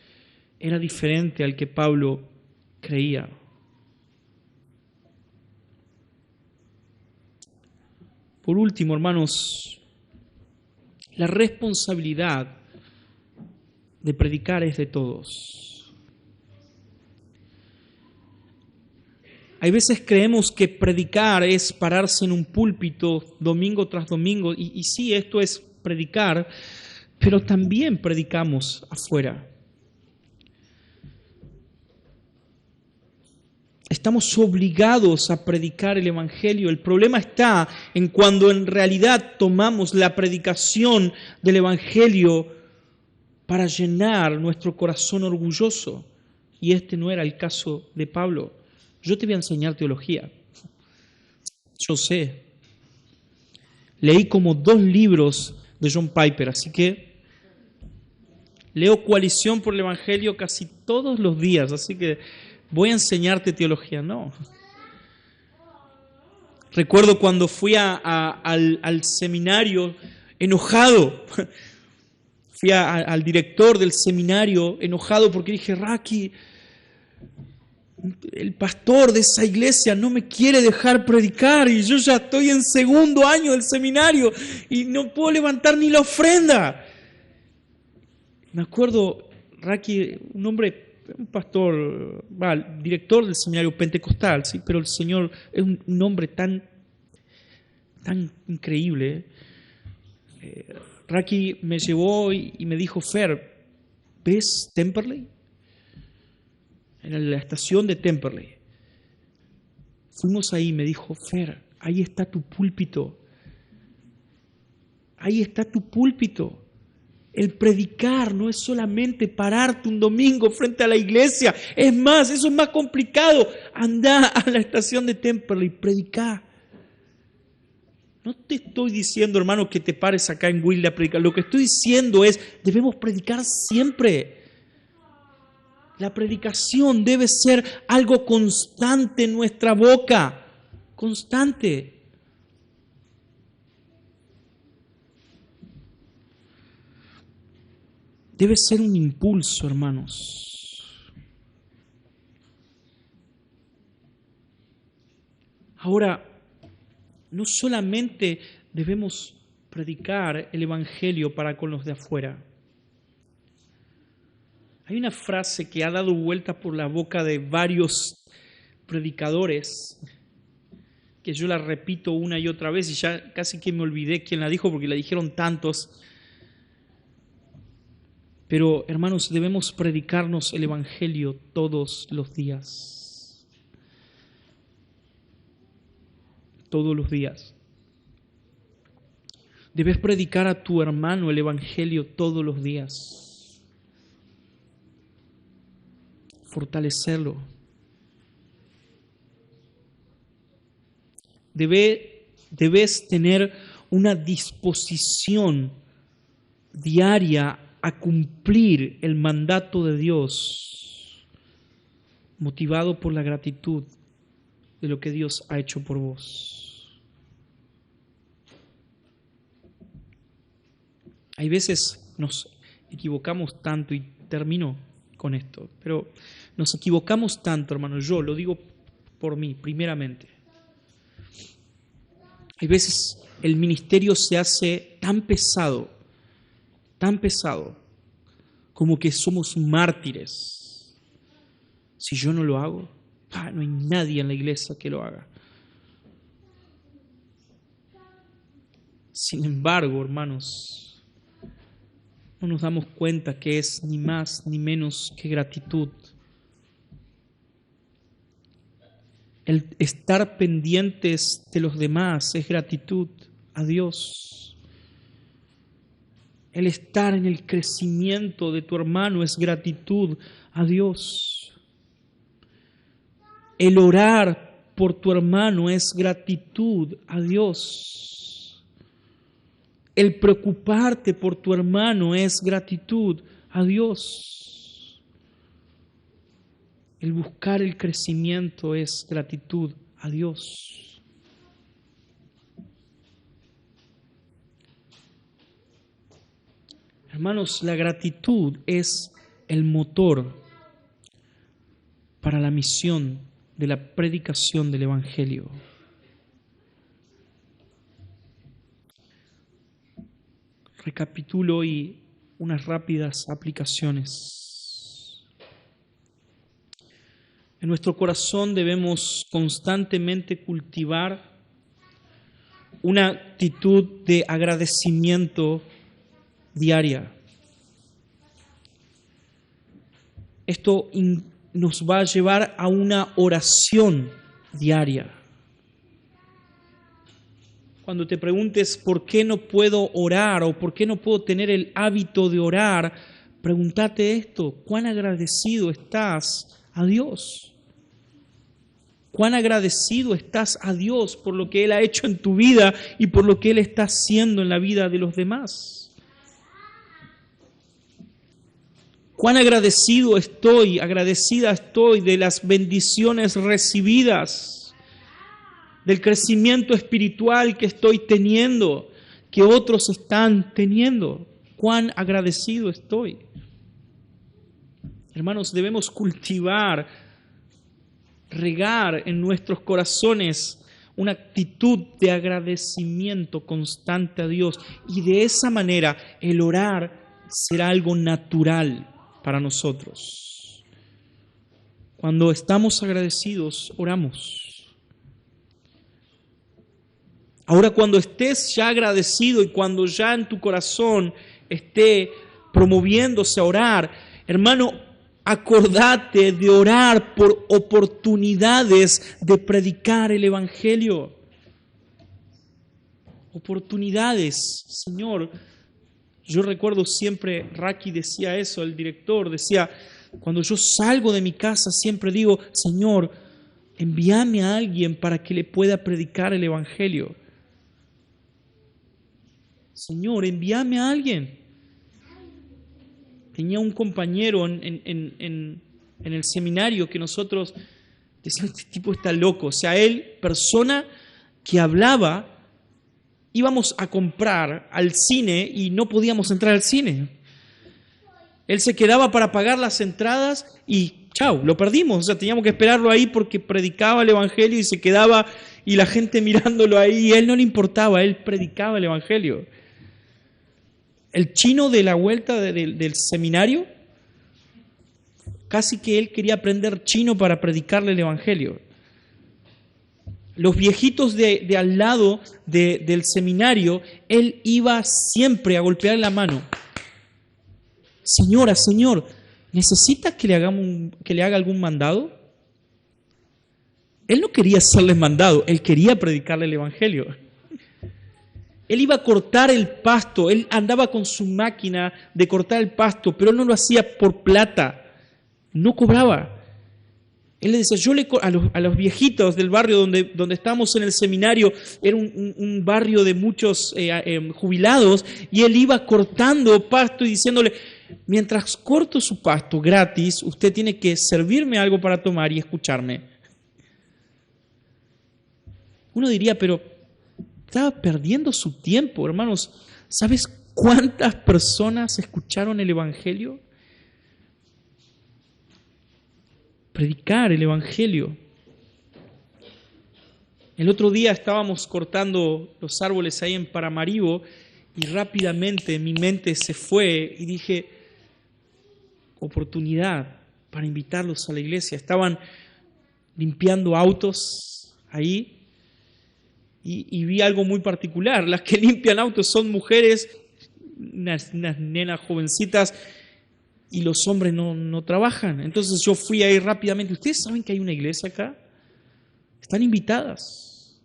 era diferente al que Pablo creía. Por último, hermanos, la responsabilidad de predicar es de todos. Hay veces creemos que predicar es pararse en un púlpito domingo tras domingo, y sí, esto es predicar, pero también predicamos afuera. Estamos obligados a predicar el Evangelio. El problema está en cuando en realidad tomamos la predicación del Evangelio para llenar nuestro corazón orgulloso. Y este no era el caso de Pablo. Yo te voy a enseñar teología. Yo sé. Leí como 2 libros de John Piper, así que leo Coalición por el Evangelio casi todos los días, así que voy a enseñarte teología. No. Recuerdo cuando fui al seminario enojado. Fui al director del seminario enojado porque dije, Raki, el pastor de esa iglesia no me quiere dejar predicar y yo ya estoy en 2º año del seminario y no puedo levantar ni la ofrenda. Me acuerdo, Raki, un pastor, director del seminario pentecostal, ¿sí? Pero el Señor es un hombre tan increíble. Raki me llevó y me dijo, Fer, ¿ves Temperley? En la estación de Temperley. Fuimos ahí, me dijo, Fer, ahí está tu púlpito. Ahí está tu púlpito. El predicar no es solamente pararte un domingo frente a la iglesia. Es más, eso es más complicado. Andá a la estación de Temperley, predicá. No te estoy diciendo, hermano, que te pares acá en Wilde a predicar. Lo que estoy diciendo es, debemos predicar siempre. La predicación debe ser algo constante en nuestra boca. Constante. Debe ser un impulso, hermanos. Ahora, no solamente debemos predicar el Evangelio para con los de afuera. Hay una frase que ha dado vuelta por la boca de varios predicadores, que yo la repito una y otra vez y ya casi que me olvidé quién la dijo porque la dijeron tantos. Pero, hermanos, debemos predicarnos el Evangelio todos los días. Todos los días. Debes predicar a tu hermano el Evangelio todos los días. Fortalecerlo. Debes tener una disposición diaria a cumplir el mandato de Dios, motivado por la gratitud de lo que Dios ha hecho por vos. Hay veces nos equivocamos tanto, y termino con esto, pero nos equivocamos tanto, hermano, yo lo digo por mí, primeramente. Hay veces el ministerio se hace tan pesado, como que somos mártires. Si yo no lo hago, no hay nadie en la iglesia que lo haga. Sin embargo, hermanos, no nos damos cuenta que es ni más ni menos que gratitud. El estar pendientes de los demás es gratitud a Dios. El estar en el crecimiento de tu hermano es gratitud a Dios. El orar por tu hermano es gratitud a Dios. El preocuparte por tu hermano es gratitud a Dios. El buscar el crecimiento es gratitud a Dios. Hermanos, la gratitud es el motor para la misión de la predicación del Evangelio. Recapitulo y unas rápidas aplicaciones. En nuestro corazón debemos constantemente cultivar una actitud de agradecimiento diaria. Esto nos va a llevar a una oración diaria. Cuando te preguntes por qué no puedo orar o por qué no puedo tener el hábito de orar, pregúntate esto: ¿cuán agradecido estás a Dios? ¿Cuán agradecido estás a Dios por lo que Él ha hecho en tu vida y por lo que Él está haciendo en la vida de los demás? ¿Cuán agradecida estoy de las bendiciones recibidas, del crecimiento espiritual que estoy teniendo, que otros están teniendo? ¿Cuán agradecido estoy? Hermanos, debemos cultivar, regar en nuestros corazones una actitud de agradecimiento constante a Dios, y de esa manera el orar será algo natural para nosotros. Cuando estamos agradecidos, oramos. Ahora, cuando estés ya agradecido y cuando ya en tu corazón esté promoviéndose a orar, hermano, acordate de orar por oportunidades de predicar el Evangelio. Oportunidades, Señor. Yo recuerdo siempre, Raki decía eso, el director decía: cuando yo salgo de mi casa siempre digo: Señor, envíame a alguien para que le pueda predicar el Evangelio. Señor, envíame a alguien. Tenía un compañero en el seminario que nosotros decíamos: este tipo está loco. O sea, él, persona que hablaba, íbamos a comprar al cine y no podíamos entrar al cine. Él se quedaba para pagar las entradas y chau, lo perdimos. O sea, teníamos que esperarlo ahí porque predicaba el Evangelio y se quedaba y la gente mirándolo ahí, y a él no le importaba, él predicaba el Evangelio. El chino de la vuelta del seminario, casi que él quería aprender chino para predicarle el Evangelio. Los viejitos de al lado del seminario, él iba siempre a golpear la mano. Señora, señor, ¿necesita que le haga algún mandado? Él no quería hacerles mandado, él quería predicarle el Evangelio. Él iba a cortar el pasto, él andaba con su máquina de cortar el pasto, pero él no lo hacía por plata, no cobraba. Él le decía, a los viejitos del barrio donde estábamos en el seminario, era un barrio de muchos jubilados, y él iba cortando pasto y diciéndole: mientras corto su pasto gratis, usted tiene que servirme algo para tomar y escucharme. Uno diría, pero estaba perdiendo su tiempo, hermanos. ¿Sabes cuántas personas escucharon el Evangelio? Predicar el Evangelio. El otro día estábamos cortando los árboles ahí en Paramaribo y rápidamente mi mente se fue y dije: oportunidad para invitarlos a la iglesia. Estaban limpiando autos ahí y vi algo muy particular. Las que limpian autos son mujeres, unas nenas jovencitas, y los hombres no trabajan. Entonces yo fui ahí rápidamente. ¿Ustedes saben que hay una iglesia acá? Están invitadas.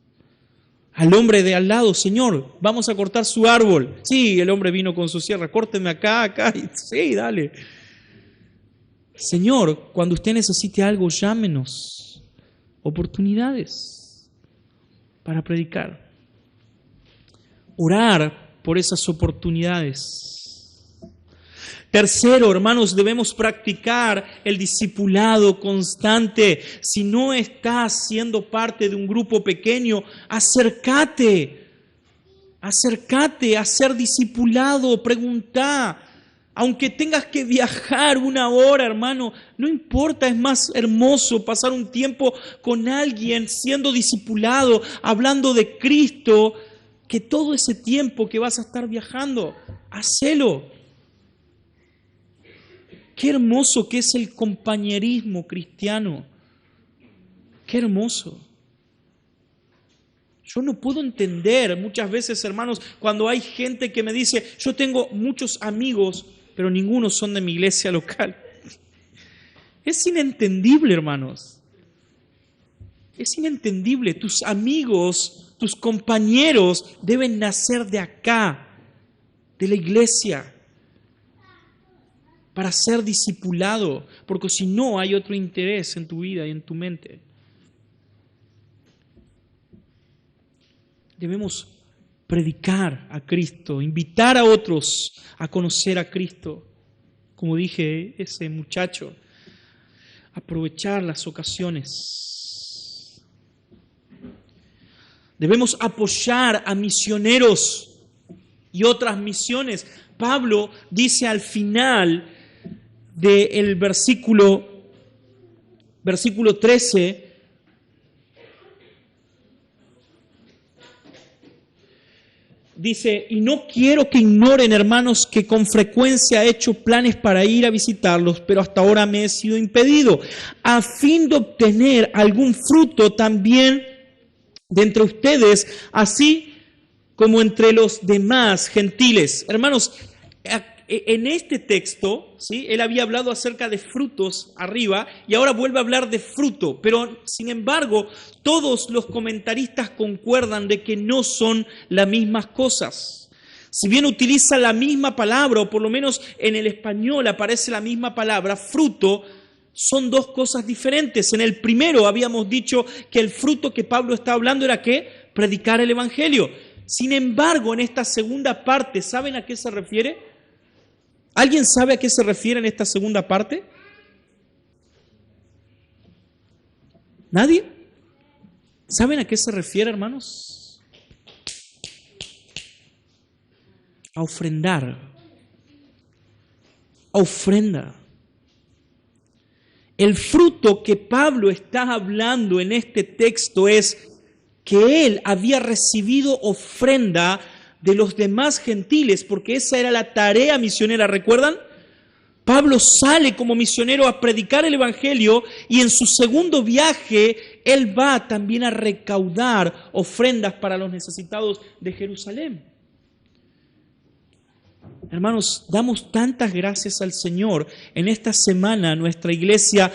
Al hombre de al lado: Señor, vamos a cortar su árbol. Sí, el hombre vino con su sierra: córteme acá. Sí, dale. Señor, cuando usted necesite algo, llámenos. Oportunidades para predicar. Orar por esas oportunidades. Tercero, hermanos, debemos practicar el discipulado constante. Si no estás siendo parte de un grupo pequeño, acércate a ser discipulado, preguntá. Aunque tengas que viajar 1 hora, hermano, no importa, es más hermoso pasar un tiempo con alguien siendo discipulado, hablando de Cristo, que todo ese tiempo que vas a estar viajando. Hacelo. Qué hermoso que es el compañerismo cristiano. Qué hermoso. Yo no puedo entender muchas veces, hermanos, cuando hay gente que me dice: yo tengo muchos amigos, pero ninguno son de mi iglesia local. Es inentendible, hermanos. Es inentendible. Tus amigos, tus compañeros deben nacer de acá, de la iglesia. para ser discipulado, porque si no hay otro interés en tu vida y en tu mente. Debemos predicar a Cristo, invitar a otros a conocer a Cristo. Como dije, ese muchacho, aprovechar las ocasiones. Debemos apoyar a misioneros y otras misiones. Pablo dice al final del versículo 13, dice, y no quiero que ignoren, hermanos, que con frecuencia he hecho planes para ir a visitarlos, pero hasta ahora me he sido impedido, a fin de obtener algún fruto también de entre ustedes, así como entre los demás gentiles. Hermanos, en este texto, ¿sí?, él había hablado acerca de frutos arriba y ahora vuelve a hablar de fruto, pero sin embargo todos los comentaristas concuerdan de que no son las mismas cosas. Si bien utiliza la misma palabra, o por lo menos en el español aparece la misma palabra, fruto, son dos cosas diferentes. En el primero habíamos dicho que el fruto que Pablo está hablando era ¿qué? Predicar el evangelio. Sin embargo, en esta segunda parte, ¿saben a qué se refiere? ¿Alguien sabe a qué se refiere en esta segunda parte? ¿Nadie? ¿Saben a qué se refiere, hermanos? A ofrendar. A ofrenda. El fruto que Pablo está hablando en este texto es que él había recibido ofrenda de los demás gentiles, porque esa era la tarea misionera, ¿recuerdan? Pablo sale como misionero a predicar el evangelio y en su segundo viaje él va también a recaudar ofrendas para los necesitados de Jerusalén. Hermanos, damos tantas gracias al Señor. En esta semana nuestra iglesia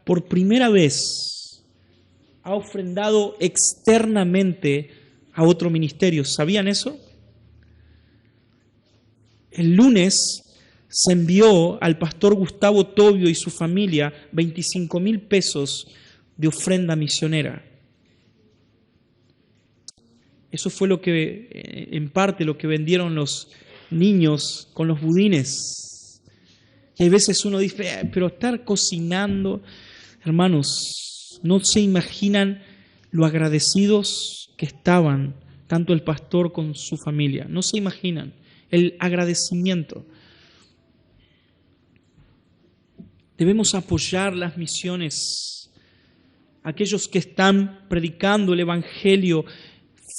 por primera vez ha ofrendado externamente a otro ministerio. ¿Sabían eso? El lunes se envió al pastor Gustavo Tobio y su familia 25,000 pesos de ofrenda misionera. Eso fue lo que, en parte, lo que vendieron los niños con los budines. Y hay veces uno dice, pero estar cocinando, hermanos, no se imaginan lo agradecidos que estaban, tanto el pastor con su familia, no se imaginan el agradecimiento. Debemos apoyar las misiones, aquellos que están predicando el evangelio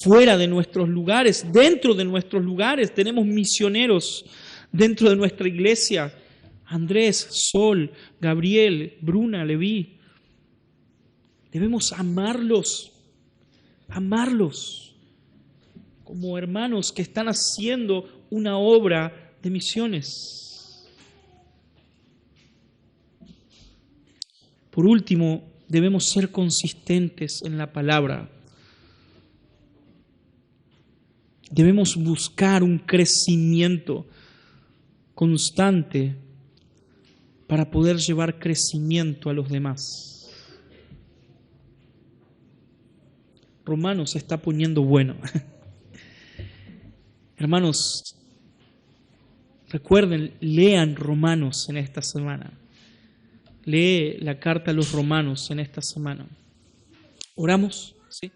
fuera de nuestros lugares, dentro de nuestros lugares. Tenemos misioneros dentro de nuestra iglesia. Andrés, Sol, Gabriel, Bruna, Leví. Debemos amarlos como hermanos que están haciendo una obra de misiones. Por último, debemos ser consistentes en la palabra. Debemos buscar un crecimiento constante para poder llevar crecimiento a los demás. Romanos se está poniendo bueno. Hermanos, recuerden, lean Romanos en esta semana. Lee la carta a los Romanos en esta semana. ¿Oramos? ¿Sí?